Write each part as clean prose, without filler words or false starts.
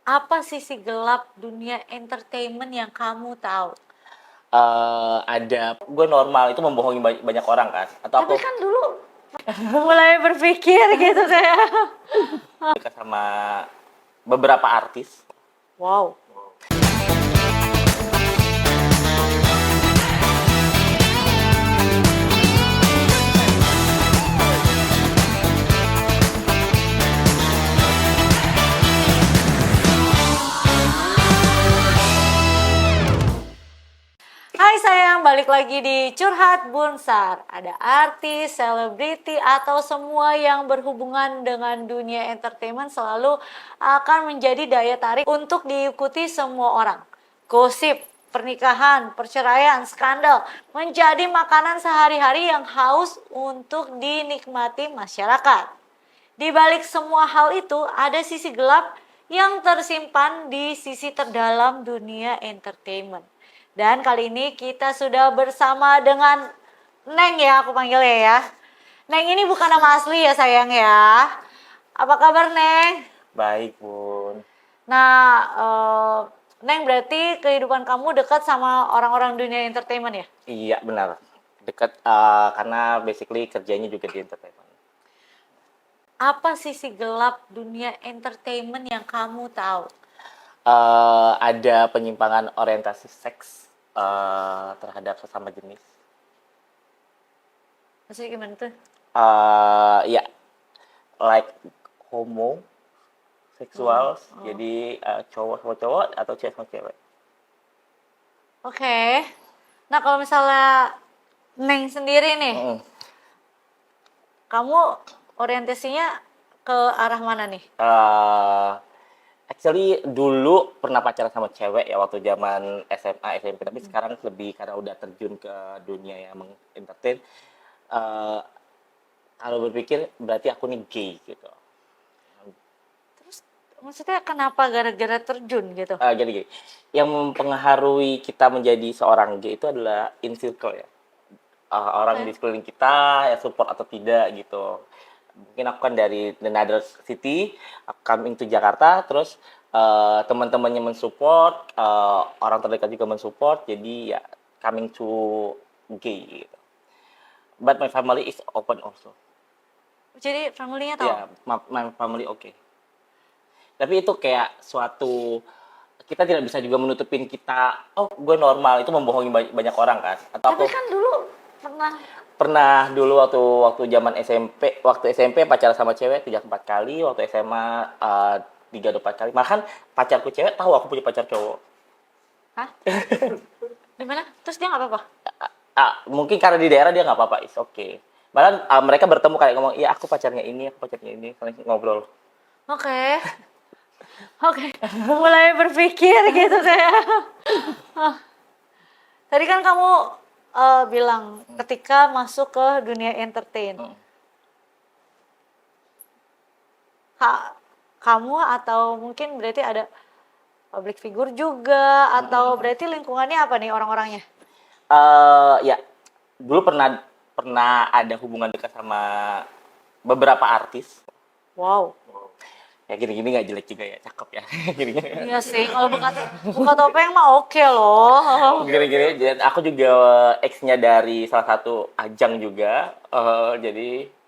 Apa sisi gelap dunia entertainment yang kamu tahu? Ada gue normal itu membohongi banyak orang kan, atau Tapi aku kan dulu mulai berpikir gitu kayak, dekat sama beberapa artis. wow. Hai sayang, balik lagi di Curhat Bunsar. Ada artis, selebriti, atau semua yang berhubungan dengan dunia entertainment selalu akan menjadi daya tarik untuk diikuti semua orang. Gosip, pernikahan, perceraian, skandal menjadi makanan sehari-hari yang haus untuk dinikmati masyarakat. Di balik semua hal itu ada sisi gelap yang tersimpan di sisi terdalam dunia entertainment. Dan kali ini kita sudah bersama dengan Neng ya, aku panggilnya ya. Neng ini bukan nama asli ya sayang ya. Apa kabar Neng? Baik bun. Nah, Neng berarti kehidupan kamu dekat sama orang-orang dunia entertainment ya? Iya benar, dekat, karena basically kerjanya juga di entertainment. Apa sisi gelap dunia entertainment yang kamu tahu? Ada penyimpangan orientasi seks terhadap sesama jenis. Maksudnya gimana tuh? Ya, like homo seksual, Oh. jadi cowok sama cowok atau cewek sama cewek. Oke. Nah, kalau misalnya Neng sendiri nih, Mm. kamu orientasinya ke arah mana nih? Actually dulu pernah pacaran sama cewek ya waktu zaman SMA SMP, tapi sekarang lebih karena udah terjun ke dunia yang mengentertain. eh Kalau berpikir berarti aku nih gay gitu. Terus maksudnya kenapa gara-gara terjun gitu? Gini, yang mempengaruhi kita menjadi seorang gay itu adalah in circle ya. Orang di Oke. sekeliling kita ya support atau tidak gitu. Mungkin aku kan dari another city, aku coming to Jakarta, terus teman-temannya mensupport, orang terdekat juga mensupport, jadi ya coming to gay gitu. But my family is open also. Jadi family-nya tahu? Ya, my family okay. Tapi itu kayak suatu, kita tidak bisa juga menutupin kita, oh gue normal, itu membohongi banyak orang kan, atau Tapi aku kan dulu pernah. pernah dulu waktu zaman SMP pacaran sama cewek 3 4 kali, waktu SMA 3 4 kali, bahkan pacarku cewek tahu aku punya pacar cowok. Hah? Gimana? Terus dia nggak apa-apa? Mungkin karena di daerah dia nggak apa-apa, is okay. Bahkan mereka bertemu kayak ngomong, iya aku pacarnya ini, aku pacarnya ini, saling ngobrol. Oke. Oke. Mulai berpikir gitu kayak. Ah, tadi kan kamu bilang ketika masuk ke dunia entertain. Hmm. Kamu atau mungkin berarti ada public figure juga atau berarti lingkungannya apa nih orang-orangnya? Ya, dulu pernah pernah ada hubungan dekat sama beberapa artis. Wow. Ya gini-gini nggak jelek juga ya, cakep ya. Gini-gini. Iya sih, kalau buka topeng mah oke loh. Gini-gini, dan aku juga ex-nya dari salah satu ajang juga. Jadi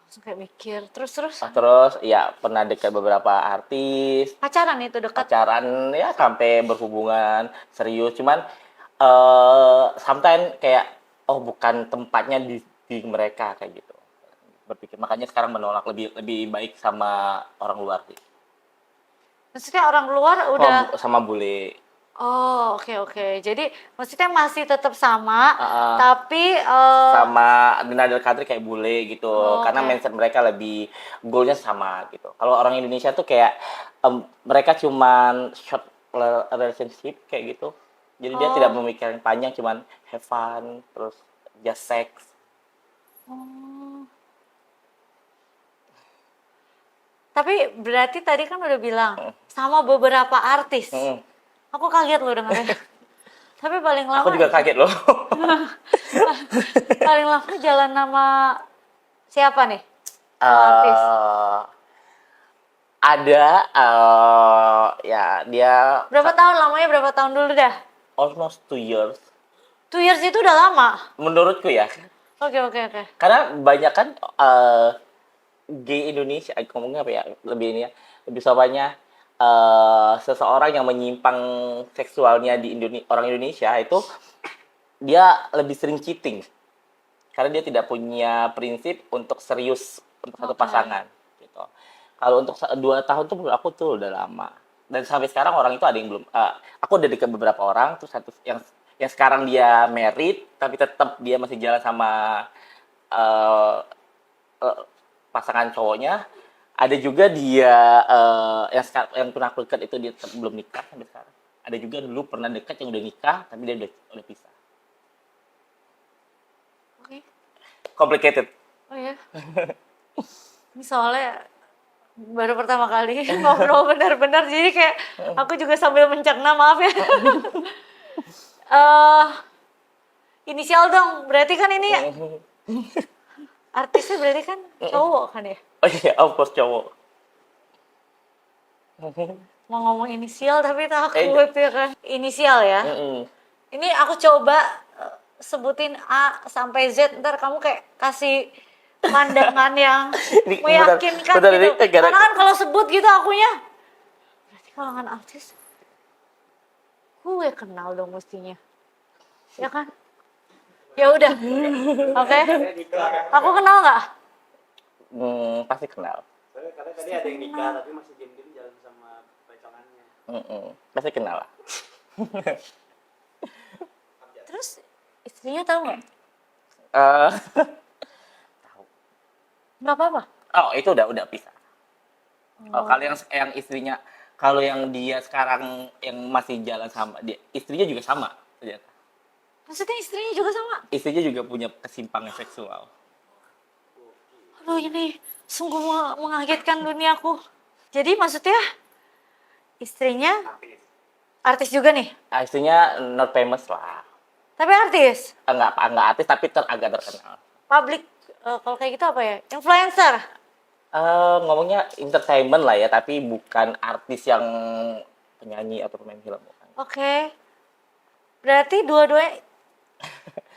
Langsung kayak mikir, terus terus ya pernah dekat beberapa artis, pacaran itu dekat. pacaran ya sampai berhubungan serius. Cuman sometimes kayak oh bukan tempatnya di mereka kayak gitu. Berpikir makanya sekarang menolak, lebih lebih baik sama orang luar sih. Maksudnya orang luar udah. Sama bule. Oh, oke oke. Jadi maksudnya masih tetap sama, Uh, tapi Sama another country kayak bule gitu, oh, karena oke. mindset mereka lebih, goalnya sama gitu. Kalau orang Indonesia tuh kayak mereka cuman short relationship kayak gitu, jadi dia tidak Oh. memikirkan panjang, cuman have fun terus just sex. Oh. Tapi berarti tadi kan udah bilang sama beberapa artis. Mm. Aku kaget loh dengarnya. Tapi paling Aku lama juga kaget loh. paling lama jalan nama siapa nih? Artis. Eh, ada Ya, dia Berapa tahun lamanya? Berapa tahun dulu dah? almost 2 years. 2 years itu udah lama. Menurutku ya. Oke, oke, oke. Karena banyak kan gay Indonesia, ngomongnya apa ya? Lebih ini ya. Lebih sopannya seseorang yang menyimpang seksualnya di orang Indonesia itu dia lebih sering cheating. Karena dia tidak punya prinsip untuk serius untuk satu Oke. pasangan gitu. Kalau untuk 2 tahun tuh menurut aku tuh udah lama. Dan sampai sekarang orang itu ada yang belum. Aku udah deket beberapa orang, terus satu yang sekarang dia married, tapi tetap dia masih jalan sama eh, eh, pasangan cowoknya. Ada juga dia yang pernah aku dekat itu dia tetap belum nikah sampai sekarang. Ada juga dulu pernah dekat yang udah nikah, tapi dia udah pisah. Oke. Complicated. Oh ya. Ini soalnya baru pertama kali ngobrol benar-benar, jadi kayak aku juga sambil mencerna, maaf ya. eh Inisial dong, berarti kan ini artisnya berarti kan cowok kan ya? Oh iya, of course cowok. Mau ngomong inisial tapi takut ya kan. Inisial ya. Ini aku coba sebutin A sampai Z, ntar kamu kayak kasih pandangan yang Ini meyakinkan bentar, gitu. ini Karena kan kalau sebut gitu akunya, berarti kalangan artis gue kenal dong mestinya. Ya kan? Ya udah. Oke. Aku kenal nggak? Pasti kenal. Karena tadi ada yang nikah tapi masih diam-diam jalan sama pacangannya. Pasti kenal lah. Terus istrinya tahu nggak? Eh, Nggak apa-apa. oh itu udah pisah. Oh, kalau yang istrinya, kalau yang dia sekarang yang masih jalan sama dia, istrinya juga sama ternyata. Maksudnya istrinya juga sama? Istrinya juga punya kesimpangan seksual. Aduh, ini sungguh mengagetkan duniaku. Jadi maksudnya istrinya artis juga nih? Istrinya not famous lah. Tapi artis? Enggak artis tapi agak terkenal. Public, kalau kayak gitu apa ya? Influencer? Ngomongnya entertainment lah ya, tapi bukan artis yang penyanyi atau pemain film. Bukan. Oke. Berarti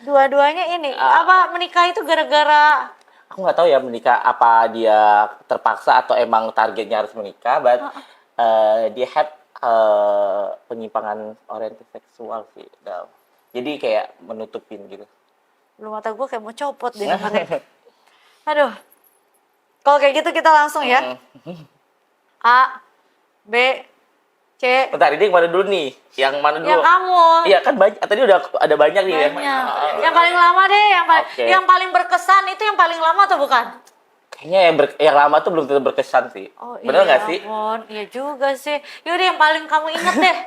dua-duanya ini, apa menikah itu gara-gara... Aku nggak tahu ya menikah apa dia terpaksa atau emang targetnya harus menikah, but dia had penyimpangan orientasi seksual sih. Jadi kayak menutupin gitu. Lu mata gue kayak mau copot deh dengarnya. Aduh. Kalau kayak gitu kita langsung ya. A, B, C. Bentar, ini yang mana dulu nih? Yang mana dulu? Yang kamu. Iya kan banyak. Tadi udah ada banyak nih. Banyak. Yang paling lama deh, Oke. yang paling berkesan itu yang paling lama atau bukan? Kayaknya yang lama tuh belum tentu berkesan sih. Oh, Bener iya nggak sih? ampun. Iya juga sih. Yaudah yang paling kamu inget deh.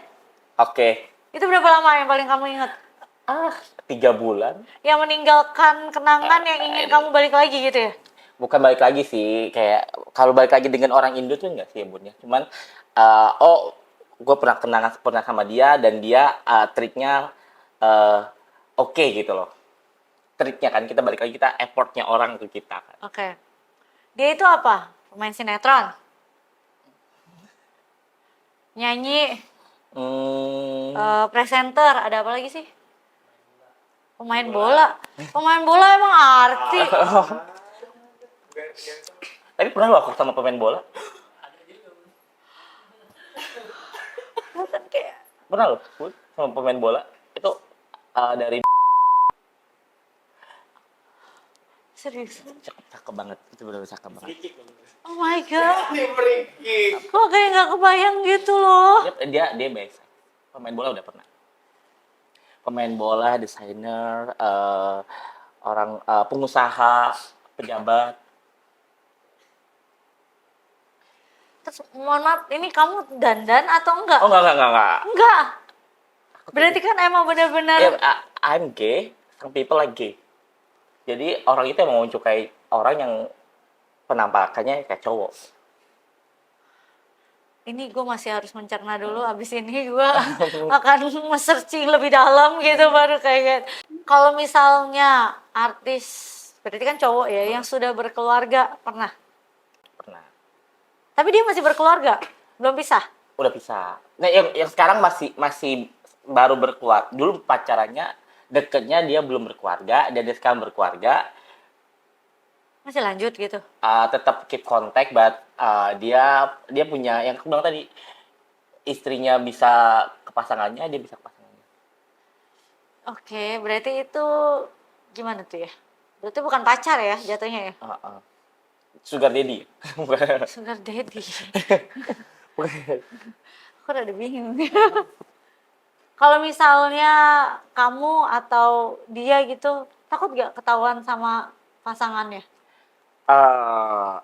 Oke. Itu berapa lama yang paling kamu inget? 3 bulan. Yang meninggalkan kenangan yang ingin kamu balik lagi gitu ya? Bukan balik lagi sih, kayak kalau balik lagi dengan orang Indo tuh enggak sih ya Bun ya. Cuman gue pernah sama dia dan dia treatnya oke gitu loh. Treatnya kan kita balik lagi, kita effortnya orang ke kita kan. Oke. Dia itu apa? Pemain sinetron? Nyanyi? Presenter? Ada apa lagi sih? Pemain bola? Pemain bola emang artis? Tapi pernah lo aku sama pemain bola? Kan kayak Pernah lo Bun, sama pemain bola? Itu dari serius. cakep banget, itu benar cakep banget. Oh my god. Ini freaky. Kok kayak nggak kebayang gitu loh. Dia biasa. Pemain bola udah pernah. Pemain bola, desainer, orang pengusaha, pejabat. Terus mohon maaf, ini kamu dandan atau enggak? Oh enggak. Enggak. Berarti kan emang benar-benar Yeah, I'm gay. Some people like gay. Jadi orang itu emang menyukai orang yang penampakannya kayak cowok. ini gue masih harus mencerna dulu, abis ini gue akan searching lebih dalam gitu baru kayak kalau misalnya artis berarti kan cowok ya yang sudah berkeluarga pernah, Pernah. tapi dia masih berkeluarga belum pisah. udah pisah. Nah, yang sekarang masih masih baru berkeluarga. Dulu pacarannya deketnya dia belum berkeluarga, dan dia sekarang berkeluarga. Masih lanjut gitu. Tetap keep contact, but dia punya yang aku bilang tadi, istrinya bisa ke pasangannya, dia bisa ke pasangannya. Oke, berarti itu gimana tuh ya? Berarti bukan pacar ya jatuhnya ya? Uh, uh. Sugar daddy. Bukan. Sugar daddy. Bukan. Aku rada bingung. Kalau misalnya kamu atau dia gitu, takut gak ketahuan sama pasangannya? Eh,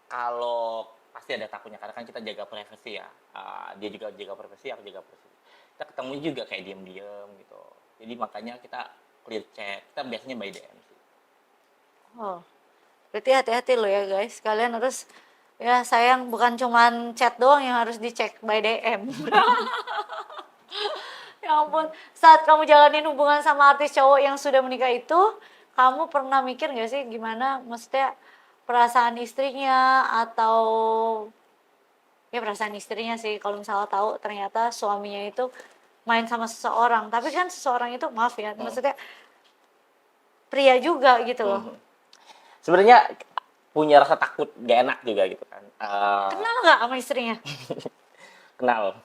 Kalau pasti ada takutnya, karena kan kita jaga privasi ya. Dia juga jaga privasi, aku jaga privasi. Kita ketemu juga kayak diam-diam gitu. Jadi makanya kita clear chat. Kita biasanya by DM sih. Oh, berarti hati-hati loh ya guys. Kalian harus, ya sayang bukan cuman chat doang yang harus dicek by DM. Ya ampun, saat kamu jalanin hubungan sama artis cowok yang sudah menikah itu, kamu pernah mikir gak sih gimana, maksudnya perasaan istrinya atau ya perasaan istrinya sih kalau misalnya tahu ternyata suaminya itu main sama seseorang. Tapi kan seseorang itu maaf ya, maksudnya pria juga gitu loh. Sebenarnya punya rasa takut, gak enak juga gitu kan. Kenal nggak sama istrinya? Kenal.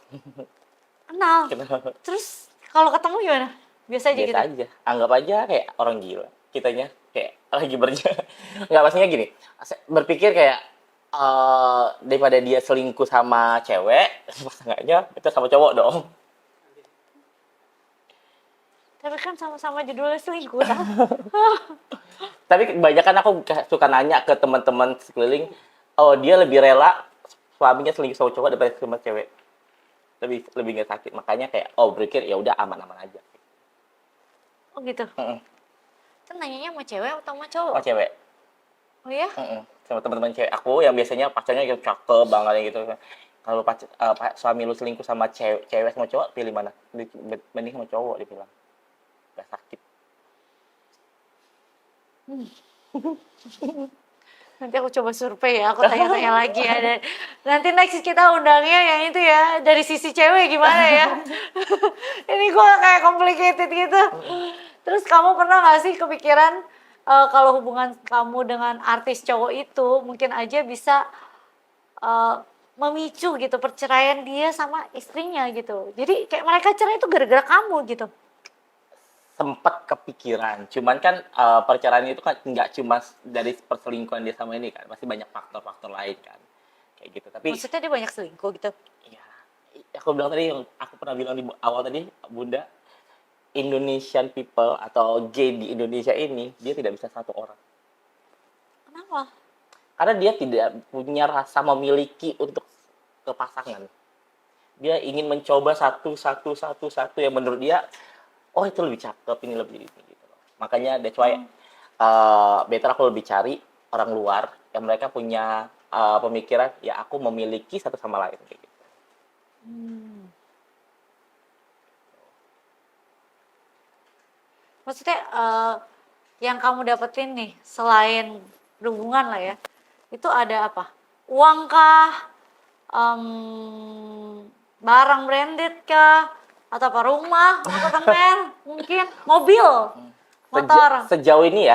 Kenal. Kenal. Terus kalau ketemu gimana? Biasa aja Biasa gitu. aja. Anggap aja kayak orang gila. Kitanya kayak lagi berjalan. Nggak, maksudnya gini. Berpikir kayak daripada dia selingkuh sama cewek, pasangannya itu sama cowok dong. Tapi kan sama-sama judulnya selingkuh. Tapi kebanyakan aku suka nanya ke teman-teman sekeliling, oh dia lebih rela suaminya selingkuh sama cowok daripada sama cewek. Lebih nggak sakit. Makanya kayak berpikir ya udah aman-aman aja. Oh gitu. Itu nanyanya sama cewek atau sama cowok? Sama cewek. Oh ya? Sama teman-teman cewek aku yang biasanya pacarnya gitu cakep banget gitu. Kalau suami lu selingkuh sama cewek sama cowok, pilih mana? Mending sama cowok, dia bilang. Gak sakit. Nanti aku coba survei ya, aku tanya-tanya lagi ya. Nanti next kita undangnya yang itu ya, dari sisi cewek gimana ya. Ini gue kayak complicated gitu. Terus kamu pernah gak sih kepikiran kalau hubungan kamu dengan artis cowok itu mungkin aja bisa memicu gitu perceraian dia sama istrinya gitu. Jadi kayak mereka cerai itu gara-gara kamu gitu. Sempat kepikiran, cuman kan perceraian itu kan nggak cuma dari perselingkuhan dia sama ini kan, masih banyak faktor-faktor lain kan, kayak gitu. Tapi Maksudnya dia banyak selingkuh gitu. ya, aku bilang tadi, yang aku pernah bilang di awal tadi, Bunda, Indonesian people atau gay di Indonesia ini, dia tidak bisa satu orang, Kenapa? karena dia tidak punya rasa memiliki untuk ke pasangan. Dia ingin mencoba satu yang menurut dia, oh itu lebih cakep, ini lebih ini gitu loh. Makanya that's why better aku lebih cari orang luar yang mereka punya pemikiran ya aku memiliki satu sama lain kayak gitu. Maksudnya yang kamu dapetin nih selain hubungan lah ya, itu ada apa? Uang kah? Barang branded kah? Atau apa rumah, apartemen, mungkin mobil, motor. Sejauh ini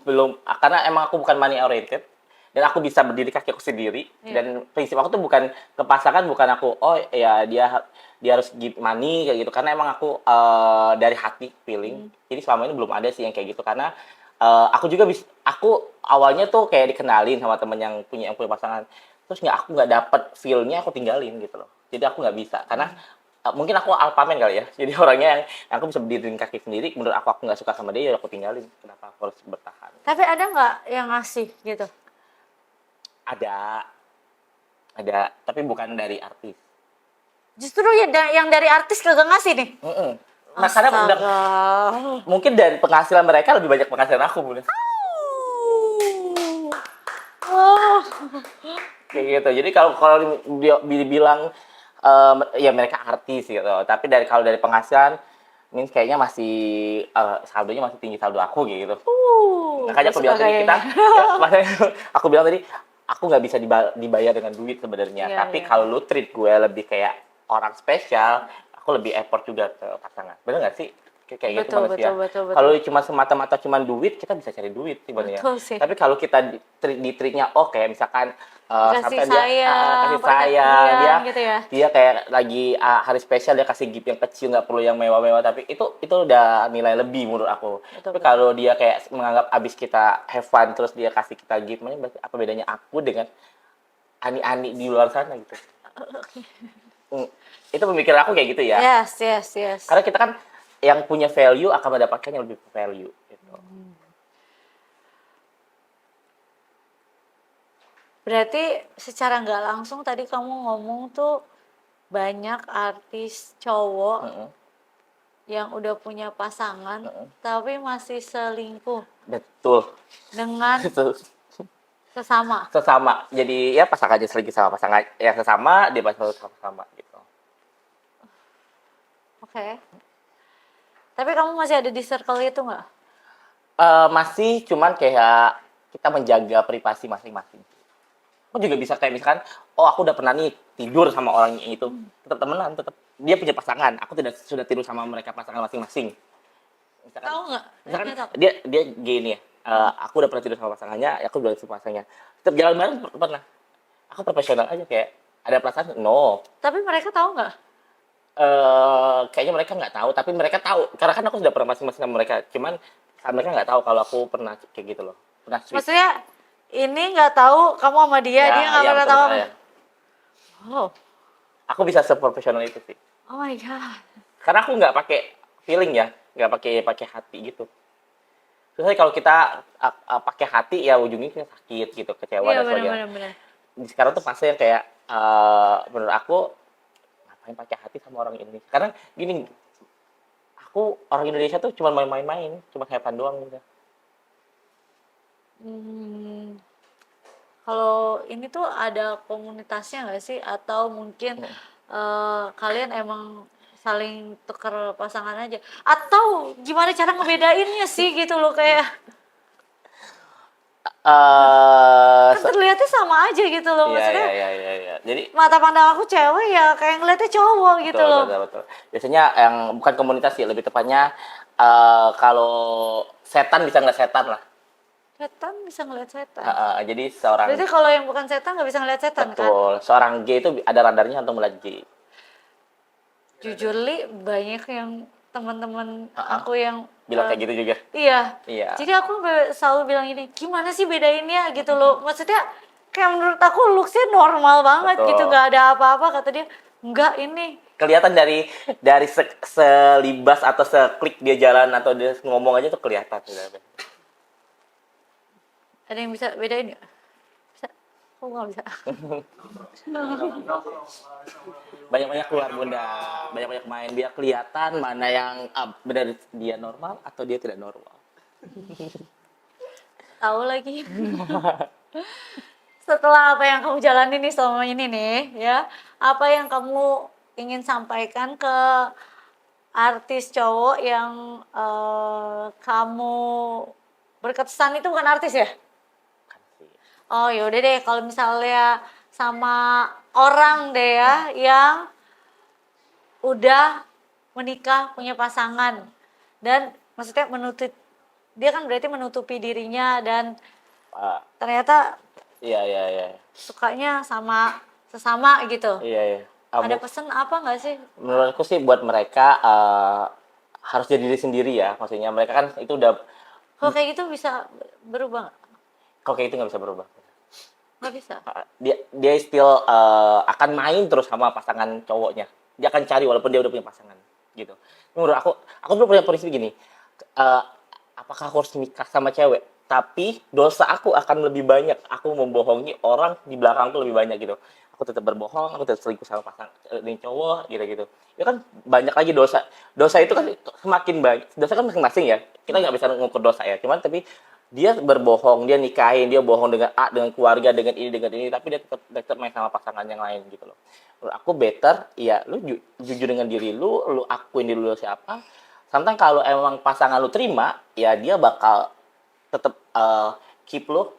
belum, karena emang aku bukan money oriented dan aku bisa berdiri kaki aku sendiri. Dan prinsip aku tuh bukan ke pasangan, bukan aku ya dia harus give money kayak gitu, karena emang aku dari hati feeling. Jadi selama ini belum ada sih yang kayak gitu, karena aku juga aku awalnya tuh kayak dikenalin sama temen yang punya pasangan, terus aku nggak dapet feel-nya, aku tinggalin gitu loh. Jadi aku nggak bisa karena mungkin aku alpamen kali ya, jadi orangnya yang aku bisa berdiri kaki sendiri. Menurut aku nggak suka sama dia, ya aku tinggalin. Kenapa aku harus bertahan? Tapi ada nggak yang ngasih gitu? Ada, tapi bukan dari artis. Justru ya yang dari artis kagak ngasih nih. Nah, karena mungkin dari penghasilan mereka lebih banyak penghasilan aku, Bunda. Oh. Kayak gitu. Jadi kalau dia dibilang ya mereka artis gitu, tapi kalau dari penghasilan means kayaknya masih saldonya masih tinggi saldo aku gitu. Makanya aku bilang tadi aku bilang tadi aku nggak bisa dibayar dengan duit sebenarnya. Iya, Tapi iya. kalau lu treat gue lebih kayak orang spesial, aku lebih effort juga ke pasangan. Bener nggak sih? Kayak gitu Betul, manusia. betul, betul, Kalau betul. cuma semata-mata cuma duit, kita bisa cari duit sebenarnya. Betul sih. Tapi kalau kita di treatnya oh kayak misalkan Kasih sampai dia sayang, kasih sayang, perhatian dia gitu ya. dia kayak lagi hari spesial dia kasih gift yang kecil, nggak perlu yang mewah-mewah, tapi itu udah nilai lebih menurut aku. Betul, Tapi betul. kalau dia kayak menganggap abis kita have fun terus dia kasih kita gift, makanya berarti apa bedanya aku dengan ani-ani di luar sana gitu. Hmm, itu pemikiran aku kayak gitu ya. Yes, yes, yes. Karena kita kan yang punya value akan mendapatkan yang lebih value gitu. Berarti secara nggak langsung tadi kamu ngomong tuh banyak artis cowok Heeh. yang udah punya pasangan Heeh. tapi masih selingkuh Betul. dengan Itu sesama. sesama. Jadi ya pasangannya selagi sama pasangan yang sesama, dia selalu sama-sama gitu. Oke. Tapi kamu masih ada di circle itu nggak? Masih cuman kayak kita menjaga privasi masing-masing. Aku juga bisa kayak misalkan, oh aku udah pernah nih tidur sama orang itu, tetap temenan, tetap dia punya pasangan, aku tidak sudah tidur sama mereka pasangan masing-masing. Misalkan, Tahu nggak? misalkan Nggak tahu. dia gini ya, aku udah pernah tidur sama pasangannya, aku udah tidur sama pasangannya, tetap jalan bareng pernah. Aku profesional aja kayak ada perasaan, no. Tapi mereka tahu nggak? Kayaknya mereka nggak tahu, tapi mereka tahu karena kan aku sudah pernah masing-masing sama mereka. Cuman mereka nggak tahu kalau aku pernah kayak gitu loh, pernah sweet. Maksudnya ini nggak tahu kamu sama dia, Ya, dia nggak ya, pernah betul, tahu. betul, ya. Oh, Aku bisa seprofesional itu sih, oh my god. karena aku nggak pakai feeling ya, nggak pakai hati gitu. Terus kalau kita pakai hati ya ujungnya kita sakit gitu, kecewa Iya dan sebagainya. benar-benar. Sekarang tuh fase yang kayak menurut aku ngapain pakai hati sama orang ini? Karena gini, aku orang Indonesia tuh cuma main-main, cuma have fun doang gitu. Kalau ini tuh ada komunitasnya nggak sih? Atau mungkin kalian emang saling tuker pasangan aja? Atau gimana cara ngebedainnya sih gitu loh kayak kan terlihatnya sama aja gitu loh Iya, maksudnya. iya. Jadi Mata pandang aku cewek ya kayak ngeliatnya cowok gitu betul, loh. betul. Biasanya yang bukan komunitas sih, lebih tepatnya kalau setan bisa ngeliat setan lah. Setan bisa ngeliat setan. Jadi seorang Berarti kalau yang bukan setan nggak bisa ngeliat setan kan? betul, seorang gay itu ada radarnya untuk melihat gay. Jujur li banyak yang teman-teman aku yang Bilang kayak gitu juga. iya. Iya. Jadi aku selalu bilang ini, gimana sih bedainnya gitu loh. Maksudnya kayak menurut aku looksnya normal banget Betul. gitu, nggak ada apa-apa. Kata dia, enggak ini. Kelihatan dari selibas atau seklik dia jalan atau dia ngomong aja tuh kelihatan. Ada yang bisa bedain nggak? Bisa? Aku nggak bisa. Banyak-banyak keluar bunda, banyak-banyak main biar kelihatan mana yang benar dia normal atau dia tidak normal. Tahu lagi. Setelah apa yang kamu jalani nih selama ini nih, ya, apa yang kamu ingin sampaikan ke artis cowok yang kamu berkesan itu bukan artis ya? Oh yaudah deh kalau misalnya sama orang deh ya yang udah menikah punya pasangan dan maksudnya dia kan berarti menutupi dirinya dan Ah, ternyata iya. sukanya sama sesama gitu. Iya. Ada pesan apa nggak sih? Menurutku sih buat mereka harus jadi diri sendiri ya. Maksudnya mereka kan itu udah Kalau kayak gitu bisa berubah nggak? kok kayak itu nggak bisa berubah. Nggak bisa. Dia still akan main terus sama pasangan cowoknya. Dia akan cari walaupun dia udah punya pasangan gitu. Menurut aku tuh punya prinsip gini. Apakah aku harus nikah sama cewek? Tapi dosa aku akan lebih banyak. Aku membohongi orang di belakangku lebih banyak gitu. Aku tetap berbohong, aku tetap selingkuh sama pasangan dengan cowok gitu. Itu kan banyak lagi dosa. Dosa itu kan semakin banyak. Dosa kan masing-masing ya. Kita nggak bisa mengukur dosa ya. Cuman tapi dia berbohong, dia nikahin, dia bohong dengan A, dengan keluarga, dengan ini, tapi dia tetap main sama pasangan yang lain gitu loh. Menurut aku better, ya lu jujur dengan diri lu akuin diri lu siapa. Sometimes kalau emang pasangan lu terima, ya dia bakal tetap keep lu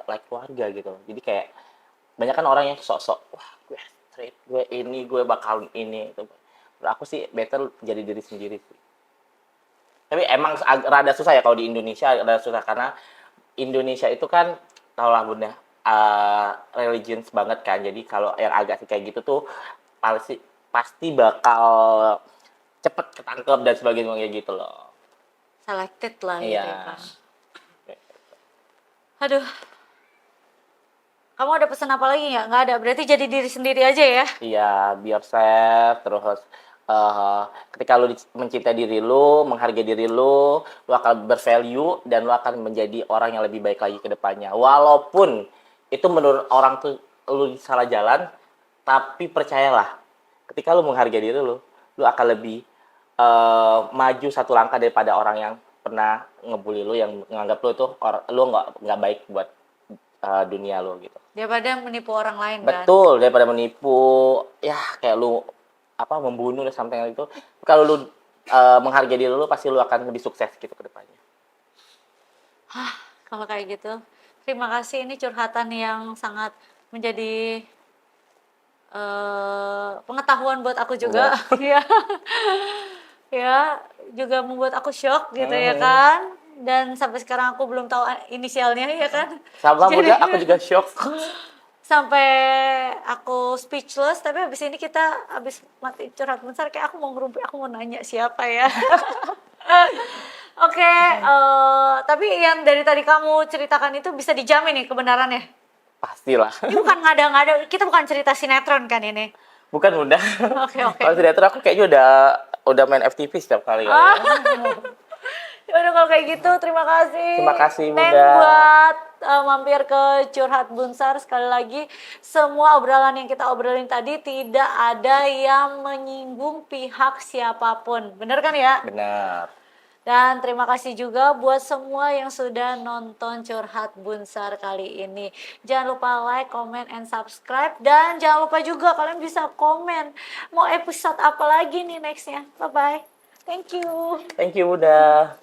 like keluarga gitu. Jadi kayak banyak kan orang yang sok-sok, wah gue straight, gue ini, gue bakal ini. Itu. Menurut aku sih better jadi diri sendiri sih. Tapi emang rada susah ya kalau di Indonesia, rada susah karena Indonesia itu kan tau lah bunda, religions banget kan. Jadi kalau yang agak kayak gitu tuh pasti bakal cepet ketangkep dan sebagainya kayak gitu loh. Selected lah gitu ya Iya. kan. Aduh, kamu ada pesan apa lagi nggak? Nggak ada, berarti jadi diri sendiri aja ya. Iya, be yourself, terus eh, ketika lu mencintai diri lu, menghargai diri lu akan bervalue dan lu akan menjadi orang yang lebih baik lagi ke depannya. Walaupun itu menurut orang tuh lu salah jalan, tapi percayalah, ketika lu menghargai diri lu akan lebih maju satu langkah daripada orang yang pernah ngebully lu, yang menganggap lu itu lu nggak baik buat dunia lu gitu. Daripada menipu orang lain kan. Betul, daripada menipu, ya kayak lu membunuh dan something like itu. Kalau lu menghargai diri lu, pasti lu akan lebih sukses gitu ke depannya. Kalau kayak gitu, terima kasih, ini curhatan yang sangat menjadi pengetahuan buat aku juga. Ya, ya juga membuat aku shock gitu ya kan. Dan sampai sekarang aku belum tahu inisialnya ya kan. Sama Jadi- muda, aku juga shock. Sampai aku speechless, tapi habis ini kita habis mati curhat besar kayak aku mau ngerumpi, aku mau nanya siapa ya. Oke, tapi yang dari tadi kamu ceritakan itu bisa dijamin nih kebenarannya. Pastilah. Ini bukan ngada-ngada, kita bukan cerita sinetron kan ini. Bukan muda. Oke, oke. Kalau sinetron aku kayaknya udah main FTV setiap kali. Ya udah kalau kayak gitu, terima kasih. Terima kasih, Neng, Bunda. buat mampir ke Curhat Bunsar. Sekali lagi, semua obrolan yang kita obrolin tadi tidak ada yang menyinggung pihak siapapun. Bener kan ya? Benar. Dan terima kasih juga buat semua yang sudah nonton Curhat Bunsar kali ini. Jangan lupa like, comment, and subscribe. Dan jangan lupa juga kalian bisa komen mau episode apa lagi nih nextnya. Bye-bye. Thank you. Thank you, Bunda.